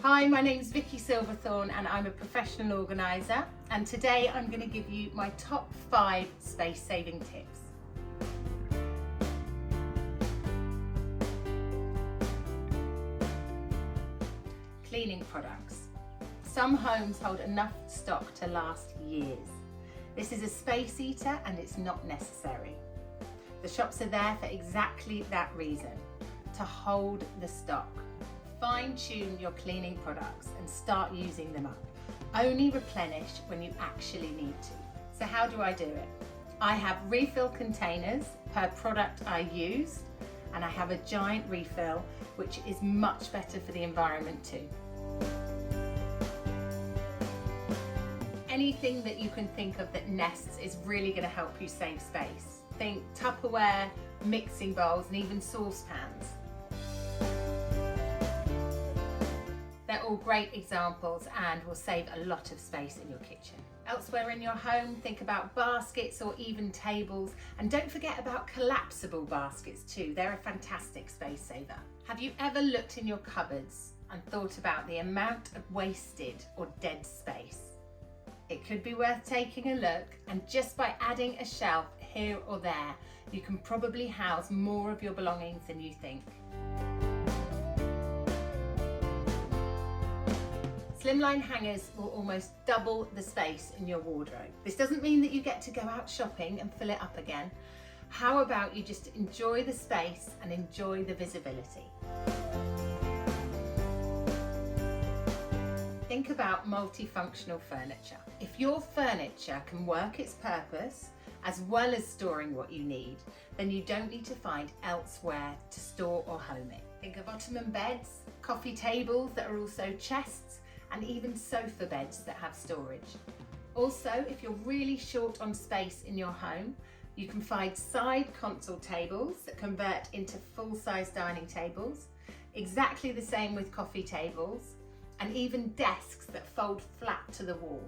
Hi, my name's Vicky Silverthorne and I'm a professional organiser, and today I'm going to give you my top 5 space saving tips. Cleaning products. Some homes hold enough stock to last years. This is a space eater and it's not necessary. The shops are there for exactly that reason, to hold the stock. Fine-tune your cleaning products and start using them up. Only replenish when you actually need to. So how do I do it? I have refill containers per product I use, and I have a giant refill, which is much better for the environment too. Anything that you can think of that nests is really going to help you save space. Think Tupperware, mixing bowls, and even saucepans. They're all great examples and will save a lot of space in your kitchen. Elsewhere in your home, think about baskets or even tables, and don't forget about collapsible baskets too. They're a fantastic space saver. Have you ever looked in your cupboards and thought about the amount of wasted or dead space? It could be worth taking a look, and just by adding a shelf here or there, you can probably house more of your belongings than you think. Slimline hangers will almost double the space in your wardrobe. This doesn't mean that you get to go out shopping and fill it up again. How about you just enjoy the space and enjoy the visibility? Think about multifunctional furniture. If your furniture can work its purpose as well as storing what you need, then you don't need to find elsewhere to store or home it. Think of ottoman beds, coffee tables that are also chests, and even sofa beds that have storage. Also, if you're really short on space in your home, you can find side console tables that convert into full-size dining tables, exactly the same with coffee tables, and even desks that fold flat to the wall.